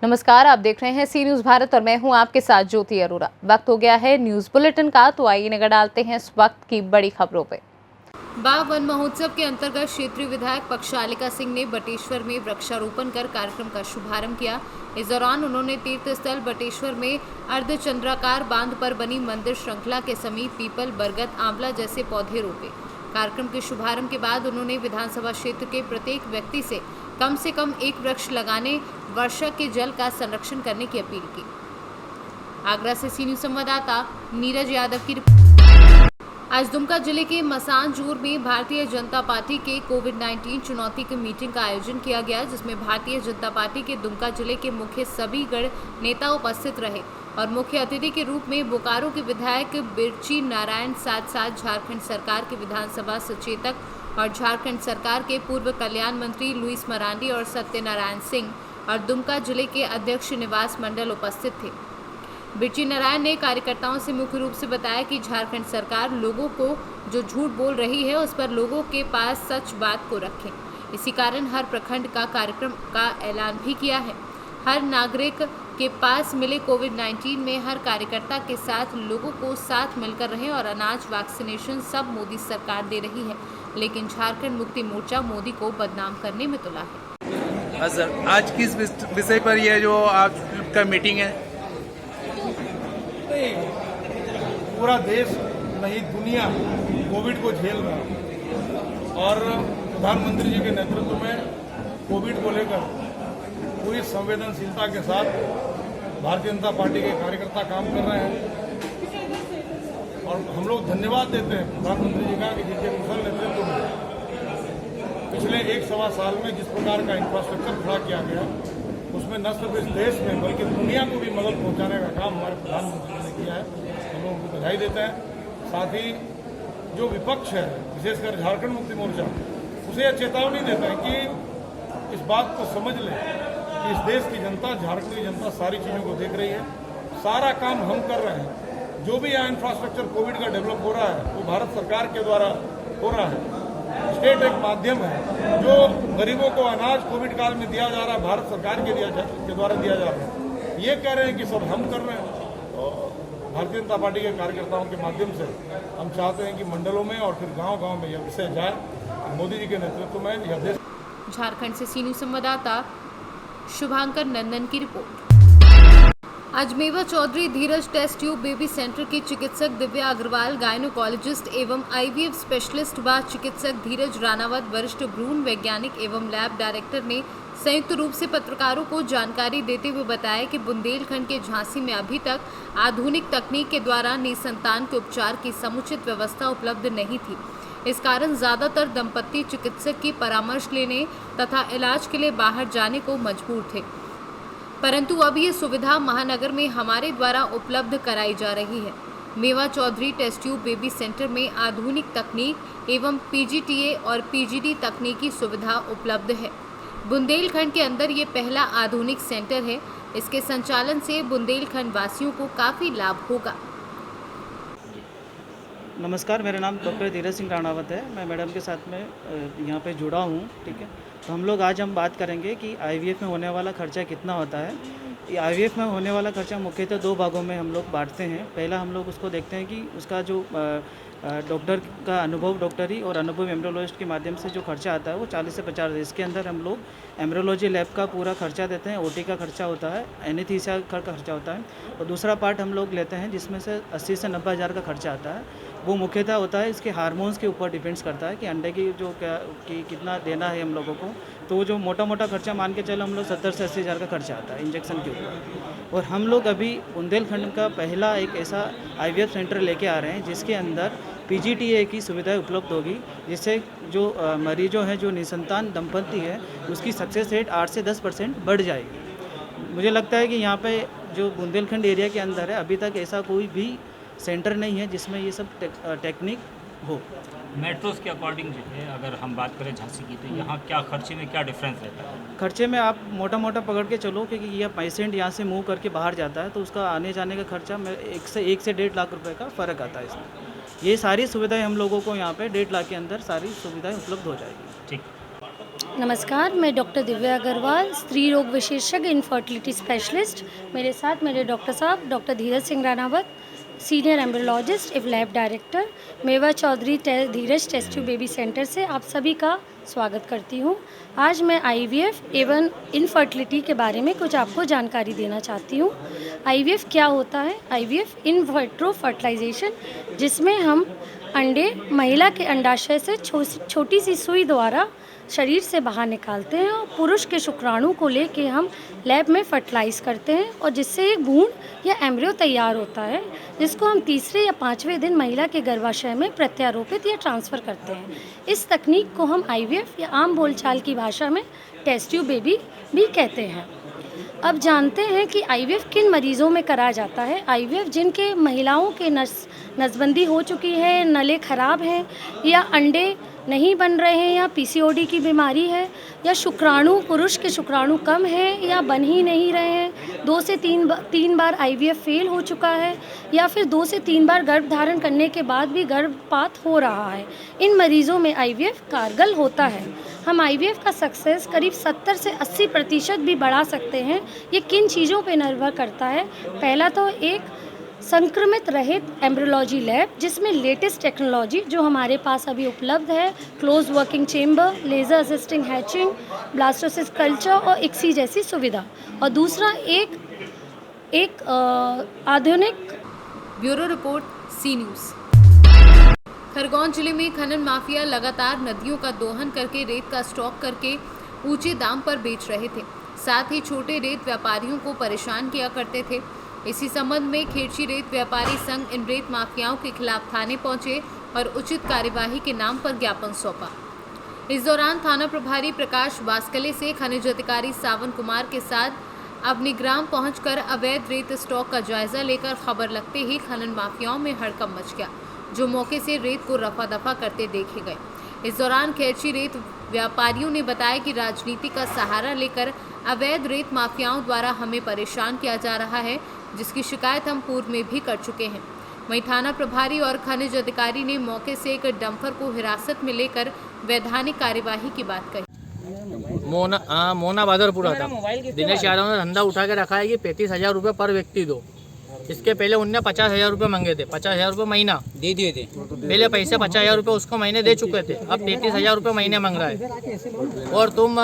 नमस्कार, आप देख रहे हैं सी न्यूज भारत और मैं हूं आपके साथ ज्योति अरोरा। वक्त हो गया है न्यूज बुलेटिन का, तो आइए नजर डालते हैं इस वक्त की बड़ी खबरों पे। बाघ वन महोत्सव के अंतर्गत क्षेत्रीय विधायक पक्षालिका सिंह ने बटेश्वर में वृक्षारोपण कर कार्यक्रम का शुभारंभ किया। इस दौरान उन्होंने तीर्थ स्थल बटेश्वर में अर्धचंद्राकार बांध पर बनी मंदिर श्रृंखला के समीप पीपल, बरगद, आंवला जैसे पौधे रोपे। कार्यक्रम के शुभारंभ के बाद उन्होंने विधानसभा क्षेत्र के प्रत्येक व्यक्ति से कम एक वृक्ष लगाने, वर्षा के जल का संरक्षण करने की अपील की। आगरा से सी न्यूज संवाददाता नीरज यादव की रिपोर्ट। आज दुमका जिले के मसानजूर में भारतीय जनता पार्टी के कोविड-19 चुनौती की मीटिंग का आयोजन किया गया, जिसमें भारतीय जनता पार्टी के दुमका जिले के मुख्य सभी गण नेता उपस्थित रहे और मुख्य अतिथि के रूप में बोकारो के विधायक बिरची नारायण, साथ झारखंड सरकार के विधानसभा सचेतक और झारखंड सरकार के पूर्व कल्याण मंत्री लुइस मरांडी और सत्यनारायण सिंह और दुमका जिले के अध्यक्ष निवास मंडल उपस्थित थे। बिरची नारायण ने कार्यकर्ताओं से मुख्य रूप से बताया कि झारखंड सरकार लोगों को जो झूठ बोल रही है उस पर लोगों के पास सच बात को रखें। इसी कारण हर प्रखंड का कार्यक्रम का ऐलान भी किया है। हर नागरिक के पास मिले कोविड-19 में हर कार्यकर्ता के साथ लोगों को साथ मिलकर रहें और अनाज, वैक्सीनेशन सब मोदी सरकार दे रही है, लेकिन झारखंड मुक्ति मोर्चा मोदी को बदनाम करने में तुला है। सर, आज किस विषय पर यह जो आज का मीटिंग है? पूरा देश नहीं दुनिया कोविड को झेल रहा है और प्रधानमंत्री जी के नेतृत्व में कोविड को लेकर पूरी संवेदनशीलता के साथ भारतीय जनता पार्टी के कार्यकर्ता काम कर रहे हैं और हम लोग धन्यवाद देते हैं प्रधानमंत्री जी का कि जिनके कुशल नेतृत्व में पिछले 1-1.25 साल में जिस प्रकार का इंफ्रास्ट्रक्चर खड़ा किया गया उसमें न सिर्फ इस देश में बल्कि दुनिया को भी मदद पहुंचाने का काम हमारे प्रधानमंत्री ने किया है। हम लोगों को बधाई देते हैं। साथ ही जो विपक्ष है, विशेषकर झारखंड मुक्ति मोर्चा, उसे यह चेतावनी देता है कि इस बात को समझ लें कि इस देश की जनता, झारखंड की जनता सारी चीज़ों को देख रही है। सारा काम हम कर रहे हैं। जो भी यहाँ इंफ्रास्ट्रक्चर कोविड का डेवलप हो रहा है वो भारत सरकार के द्वारा हो रहा है। स्टेट एक माध्यम है। जो गरीबों को अनाज कोविड काल में दिया जा रहा है भारत सरकार के द्वारा दिया जा रहा है। ये कह रहे हैं कि सब हम कर रहे हैं। तो भारतीय जनता पार्टी के कार्यकर्ताओं के माध्यम से हम चाहते हैं कि मंडलों में और फिर गांव-गांव में यह विषय जाए। मोदी जी के नेतृत्व में यह देश। झारखंड से सी न्यूज संवाददाता शुभांकर नंदन की रिपोर्ट। आज मेवा चौधरी धीरज टेस्ट ट्यूब बेबी सेंटर के चिकित्सक दिव्या अग्रवाल, गायनोकोलॉजिस्ट एवं आईवीएफ स्पेशलिस्ट व चिकित्सक धीरज रानावत, वरिष्ठ भ्रूण वैज्ञानिक एवं लैब डायरेक्टर ने संयुक्त रूप से पत्रकारों को जानकारी देते हुए बताया कि बुंदेलखंड के झांसी में अभी तक आधुनिक तकनीक के द्वारा निसंतान के उपचार की समुचित व्यवस्था उपलब्ध नहीं थी। इस कारण ज्यादातर दंपति चिकित्सक की परामर्श लेने तथा इलाज के लिए बाहर जाने को मजबूर थे, परंतु अब ये सुविधा महानगर में हमारे द्वारा उपलब्ध कराई जा रही है। Mewa Chaudhary test tube baby centre में आधुनिक तकनीक एवं पीजीटीए और पीजीडी तकनीकी सुविधा उपलब्ध है। बुंदेलखंड के अंदर ये पहला आधुनिक सेंटर है। इसके संचालन से बुंदेलखंड वासियों को काफ़ी लाभ होगा। नमस्कार, मेरा नाम डॉक्टर धीरज सिंह राणावत है। मैं मैडम के साथ में यहाँ पे जुड़ा हूँ। ठीक है, तो हम लोग आज बात करेंगे कि आईवीएफ में होने वाला खर्चा कितना होता है। ये आईवीएफ में होने वाला खर्चा मुख्यतः 2 भागों में हम लोग बांटते हैं। पहला हम लोग उसको देखते हैं कि उसका जो डॉक्टर का अनुभव, डॉक्टरी और अनुभव एम्ब्रियोलॉजिस्ट के माध्यम से जो खर्चा आता है वो 40 से 50। इसके अंदर हम लोग एम्ब्रियोलॉजी लैब का पूरा खर्चा देते हैं, ओटी का खर्चा होता है, एनेस्थीसिया का खर्चा होता है, और दूसरा पार्ट हम लोग लेते हैं जिसमें से 80 से 90 हज़ार का खर्चा आता है। वो मुख्यतः होता है इसके हार्मोन्स के ऊपर डिपेंड्स करता है कि अंडे की जो कितना देना है हम लोगों को। तो जो मोटा खर्चा मान के चलो हम लोग 70 से 80 हज़ार का खर्चा आता है इंजेक्शन के ऊपर। और हम लोग अभी बुंदेलखंड का पहला एक ऐसा आईवीएफ सेंटर लेके आ रहे हैं जिसके अंदर पीजीटीए की सुविधाएं उपलब्ध होगी, जिससे जो मरीजों हैं, जो निसंतान दंपति है, उसकी सक्सेस रेट 8 से 10% बढ़ जाएगी। मुझे लगता है कि यहाँ पे जो बुंदेलखंड एरिया के अंदर है अभी तक ऐसा कोई भी सेंटर नहीं है जिसमें ये सब टेक्निक हो। मेट्रोस के अकॉर्डिंग जो है अगर हम बात करें झांसी की, तो यहाँ क्या खर्चे में क्या डिफरेंस रहता है? खर्चे में आप मोटा पकड़ के चलो, क्योंकि यह पेशेंट यहाँ से मूव करके बाहर जाता है तो उसका आने जाने का खर्चा 1 से 1.5 लाख रुपए का फ़र्क आता है इसमें। ये सारी सुविधाएं हम लोगों को यहाँ पे 1.5 लाख के अंदर सारी सुविधाएं उपलब्ध हो जाएगी। ठीक। नमस्कार, मैं डॉक्टर दिव्या अग्रवाल, स्त्री रोग विशेषज्ञ, इनफर्टिलिटी स्पेशलिस्ट। मेरे साथ मेरे डॉक्टर साहब doctor Dheeraj Singh Ranawat, senior embryologist एवं लैब डायरेक्टर, मेवा चौधरी धीरज टेस्ट ट्यूब बेबी सेंटर से आप सभी का स्वागत करती हूँ। आज मैं आईवीएफ एवं इनफर्टिलिटी के बारे में कुछ आपको जानकारी देना चाहती हूँ। आईवीएफ क्या होता है? आईवीएफ इन विट्रो फर्टिलाइजेशन, जिसमें हम अंडे महिला के अंडाशय से छोटी सी सुई द्वारा शरीर से बाहर निकालते हैं और पुरुष के शुक्राणु को लेके हम लैब में फर्टिलाइज करते हैं और जिससे एक भ्रूण या एम्ब्रियो तैयार होता है, जिसको हम तीसरे या पाँचवें दिन महिला के गर्भाशय में प्रत्यारोपित या ट्रांसफ़र करते हैं। इस तकनीक को हम आईवीएफ या आम बोलचाल की भाषा में टेस्ट ट्यूब बेबी भी कहते हैं। अब जानते हैं कि आईवीएफ किन मरीज़ों में कराया जाता है। आईवीएफ जिनके महिलाओं के नसबंदी हो चुकी है, नलें ख़राब हैं या अंडे नहीं बन रहे हैं या पीसीओडी की बीमारी है या शुक्राणु पुरुष के शुक्राणु कम है या बन ही नहीं रहे हैं, 2 से 3 बार आईवीएफ फेल हो चुका है या फिर 2 से 3 बार गर्भ धारण करने के बाद भी गर्भपात हो रहा है, इन मरीज़ों में आईवीएफ कारगर होता है। हम आईवीएफ का सक्सेस करीब 70 से 80% भी बढ़ा सकते हैं। ये किन चीज़ों पे निर्भर करता है? पहला तो एक संक्रमित रहित एम्ब्रियोलॉजी लैब, जिसमें लेटेस्ट टेक्नोलॉजी जो हमारे पास अभी उपलब्ध है, close working chamber, laser assisting hatching, blastocyst culture और इक्सी जैसी सुविधा। और दूसरा एक आधुनिक। ब्यूरो रिपोर्ट, सी न्यूज़। खरगोन जिले में खनन माफिया लगातार नदियों का दोहन करके रेत का स्टॉक करके ऊंचे दाम पर बेच रहे थे, साथ ही छोटे रेत व्यापारियों को परेशान किया करते थे। इसी संबंध में खेड़ची रेत व्यापारी संघ इन रेत माफियाओं के खिलाफ थाने पहुंचे और उचित कार्यवाही के नाम पर ज्ञापन सौंपा। इस दौरान थाना प्रभारी प्रकाश वास्कले से खनिज अधिकारी सावन कुमार के साथ अग्निग्राम पहुंचकर अवैध रेत स्टॉक का जायजा लेकर खबर लगते ही खनन माफियाओं में हड़कंप मच गया, जो मौके से रेत को रफा दफा करते देखे गए। इस दौरान खेड़ची रेत व्यापारियों ने बताया कि राजनीति का सहारा लेकर अवैध रेत माफियाओं द्वारा हमें परेशान किया जा रहा है, जिसकी शिकायत हम पूर्व में भी कर चुके हैं। वहीं थाना प्रभारी और खनिज अधिकारी ने मौके से एक डंपर को हिरासत में लेकर वैधानिक कार्यवाही की बात कही। मोना बादरपुरा था। दिनेश यादव ने धंधा उठा के रखा है कि 35,000 रुपये पर व्यक्ति दो। इसके पहले उनने 50,000 रुपये मांगे थे, 50,000 रुपये महीना दे दिए थे। पहले पैसे 50,000 रुपये उसको महीने दे चुके थे, अब 33,000 रुपये महीने मांग रहा है। और तुम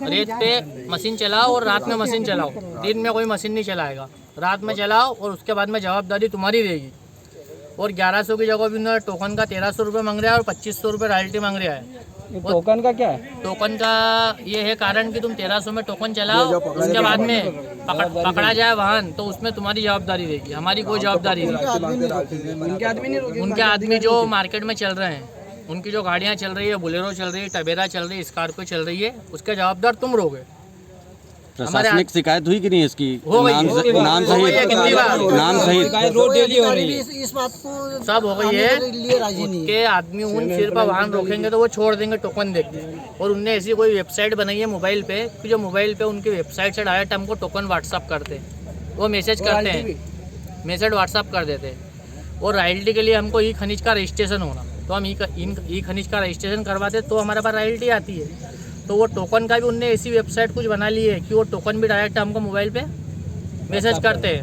रेत पे मशीन चलाओ और रात में मशीन चलाओ, दिन में कोई मशीन नहीं चलाएगा, रात में चलाओ और उसके बाद में जवाबदारी तुम्हारी रहेगी। और 1100 की जगह भी उन्होंने टोकन का 1300 रुपये मांग रहा है और 2500 रुपये रॉयल्टी मांग रहा है। टोकन का क्या है? टोकन का ये है कारण कि तुम 1300 में टोकन चलाओ, उसके बाद में पकड़ा जाए वाहन तो उसमें तुम्हारी जवाबदारी रहेगी, हमारी कोई जवाबदारी नहीं। उनके आदमी जो मार्केट में चल रहे हैं, उनकी जो गाड़ियाँ चल रही है, बोलेरो चल रही है, टवेरा चल रही है, स्कॉर्पियो चल रही है, उसके जवाबदार तुम रहोगे। प्रशासनिक शिकायत हुई कि नहीं इसकी? हो गई, नाम सहित रोड डेली हो रही है, इस बात को सब हो गई है। उसके आदमी उन सिर पर वाहन रोकेंगे तो वो छोड़ देंगे टोकन देके। और उनने ऐसी कोई वेबसाइट बनाई है मोबाइल पे कि जो मोबाइल पे उनकी वेबसाइट से डायरेक्ट हमको टोकन व्हाट्सअप करते हैं, वो मैसेज करते हैं, मैसेज व्हाट्सअप कर देते हैं। और रॉयल्टी के लिए हमको ई खनिज का रजिस्ट्रेशन होना, तो हम ई खनिज का रजिस्ट्रेशन करवाते तो हमारे पास रॉयल्टी आती है। तो वो टोकन का भी उनने ऐसी वेबसाइट कुछ बना ली है कि वो टोकन भी डायरेक्ट हमको मोबाइल पे मैसेज करते हैं,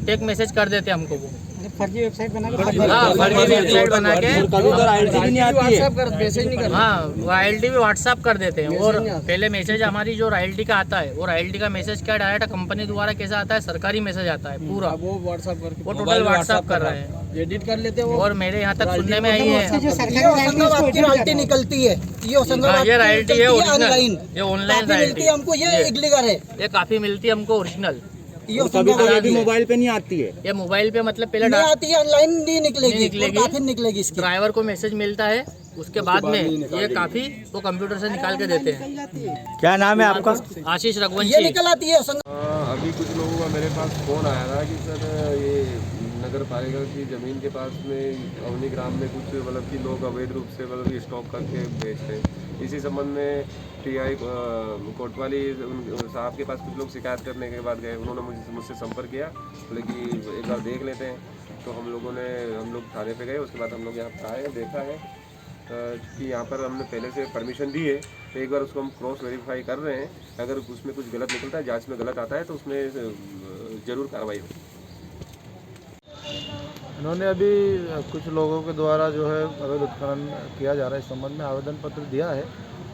टेक मैसेज कर देते हैं हमको। वो फर्जी वेबसाइट बना के, हाँ फर्जी वेबसाइट बना के हाँ रॉयल्टी भी व्हाट्सअप कर देते हैं। और पहले मैसेज हमारी जो रॉयल्टी का आता है, वो रॉयल्टी का मैसेज क्या डायरेक्ट कंपनी द्वारा कैसा आता है, सरकारी मैसेज आता है पूरा, वो व्हाट्सअप करके वो टोटल व्हाट्सअप कर रहे हैं, एडिट कर लेते हैं। और मेरे यहाँ तक सुनने में आई है रॉयल्टी निकलती है, ये रॉयल्टी है ओरिजिनल, ये ऑनलाइन रॉयल्टी हमको, ये इलीगल है, ये काफी मिलती है हमको ओरिजिनल। कभी कभी मोबाइल पे नहीं आती है, ये मोबाइल पे मतलब पहले नहीं आती है, ऑनलाइन नहीं निकलेगी इसकी। ड्राइवर को मैसेज मिलता है, उसके बाद में ये काफी वो कंप्यूटर से निकाल के देते हैं। क्या नाम है आपका? आशीष रघुवंशी। ये निकल आती है। अभी कुछ लोगों का मेरे पास फ़ोन आया था कि सर ये नगर पालिका की ज़मीन के पास में अवनी ग्राम में कुछ मतलब कि लोग अवैध रूप से मतलब स्टॉक करके बेचते हैं। इसी संबंध में टीआई कोतवाली साहब के पास कुछ लोग शिकायत करने के बाद गए, उन्होंने मुझसे संपर्क किया, बोले कि एक बार देख लेते हैं। तो हम लोग थाने पे गए, उसके बाद हम लोग यहाँ पर आए, देखा है कि यहाँ पर हमने पहले से परमिशन दी है, तो एक बार उसको हम क्रॉस वेरीफाई कर रहे हैं। अगर उसमें कुछ गलत निकलता है, जांच में गलत आता है, तो उसमें ज़रूर कार्रवाई होगी। इन्होंने अभी कुछ लोगों के द्वारा जो है अवैध उत्खनन किया जा रहा है, इस संबंध में आवेदन पत्र दिया है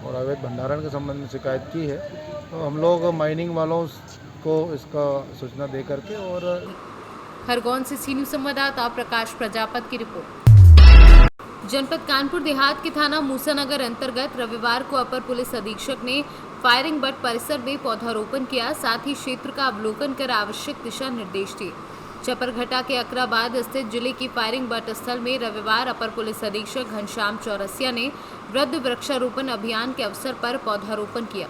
और अवैध भंडारण के संबंध में शिकायत की है। तो हम लोग माइनिंग वालों को इसका सूचना दे करके और खरगोन से सी न्यूज़ संवाददाता प्रकाश प्रजापत की रिपोर्ट। जनपद कानपुर देहात के थाना मूसानगर अंतर्गत रविवार को अपर पुलिस अधीक्षक ने फायरिंग बट परिसर में पौधारोपण किया, साथ ही क्षेत्र का अवलोकन कर आवश्यक दिशा निर्देश दिए। चपरघटा के अकराबाद स्थित जिले की फायरिंग बट स्थल में रविवार अपर पुलिस अधीक्षक घनश्याम चौरसिया ने वृद्ध वृक्षारोपण अभियान के अवसर पर पौधारोपण किया।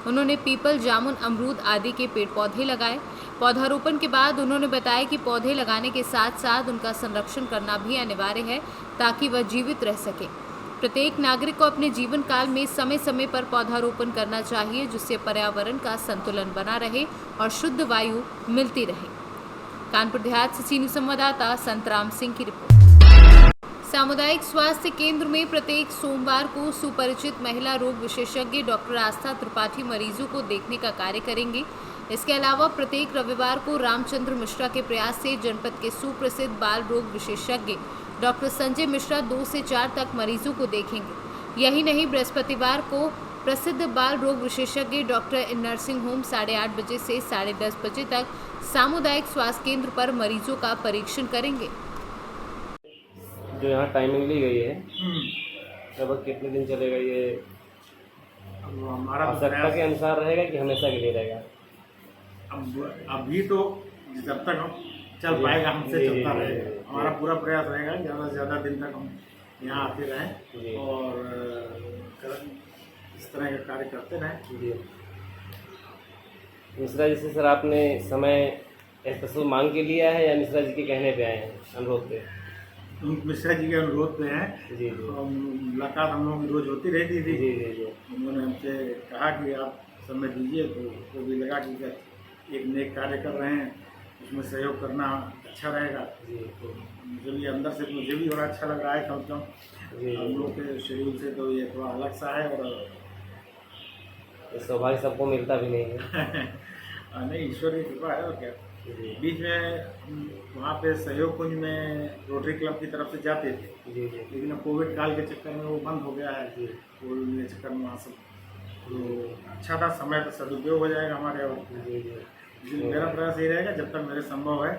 उन्होंने पीपल, जामुन, अमरूद आदि के पेड़ पौधे लगाए। पौधारोपण के बाद उन्होंने बताया कि पौधे लगाने के साथ साथ उनका संरक्षण करना भी अनिवार्य है ताकि वह जीवित रह सके। प्रत्येक नागरिक को अपने जीवन काल में समय समय पर पौधारोपण करना चाहिए, जिससे पर्यावरण का संतुलन बना रहे और शुद्ध वायु मिलती रहे। कानपुर देहात से सी न्यूज़ संवाददाता संतराम सिंह की रिपोर्ट। सामुदायिक स्वास्थ्य केंद्र में प्रत्येक सोमवार को सुपरिचित महिला रोग विशेषज्ञ डॉक्टर आस्था त्रिपाठी मरीजों को देखने का कार्य करेंगे। इसके अलावा प्रत्येक रविवार को रामचंद्र मिश्रा के प्रयास से जनपद के सुप्रसिद्ध बाल रोग विशेषज्ञ डॉक्टर संजय मिश्रा 2 से 4 तक मरीजों को देखेंगे। यही नहीं, बृहस्पतिवार को प्रसिद्ध बाल रोग विशेषज्ञ डॉक्टर नर्सिंग होम 8:30 बजे से 10:30 बजे तक सामुदायिक स्वास्थ्य केंद्र पर मरीजों का परीक्षण करेंगे। जो यहाँ टाइमिंग ली गई है, लगभग कितने दिन चलेगा ये? हमारा आवश्यकता के अनुसार रहेगा कि हमेशा के लिए रहेगा? अभी तो जब तक हम चल पाएगा हमसे चलता रहेगा। हमारा पूरा प्रयास रहेगा ज़्यादा से ज़्यादा दिन तक हम यहाँ आते रहें और इस तरह के कार्य करते रहें। मिश्रा जी से सर आपने समय स्पेशल मांग के लिया है या मिश्रा जी के कहने पे आए हैं, अनुरोध पे? मिश्रा जी के अनुरोध पे हैं। जी। मुलाकात हम लोगों की रोज होती रहती थी। जी। उन्होंने हमसे कहा कि आप समय दीजिए, तो भी लगा कि एक नेक कार्य कर रहे हैं, उसमें सहयोग करना अच्छा रहेगा। तो मुझे भी अंदर से मुझे भी बड़ा अच्छा लग रहा है। कम से कम हम लोग के शेड्यूल से तो ये थोड़ा अलग सा है और सौभाग्य सबको मिलता भी नहीं है। नहीं, ईश्वर की कृपा है और क्या। बीच में वहाँ पे सहयोग कुंज में रोटरी क्लब की तरफ से जाते थे, लेकिन अब कोविड काल के चक्कर में वो बंद हो गया है। कोविड के चक्कर में वहाँ सब तो अच्छा था, समय का सदुपयोग हो जाएगा हमारे। और इसलिए मेरा प्रयास यही रहेगा, जब तक मेरे संभव है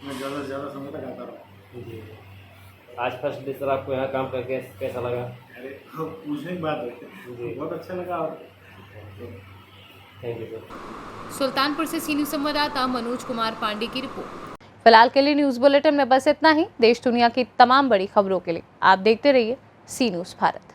मैं ज़्यादा से ज़्यादा समय तक आता रहूँ। आज फर्स्ट डे सर आपको यहाँ काम करके कैसा लगा? अरे पूछने की बात है, बहुत अच्छा लगा। और थैंक यू सर। सुल्तानपुर से सी न्यूज़ संवाददाता मनोज कुमार पांडे की रिपोर्ट। फिलहाल के लिए न्यूज़ बुलेटिन में बस इतना ही। देश दुनिया की तमाम बड़ी खबरों के लिए आप देखते रहिए सी न्यूज़ भारत।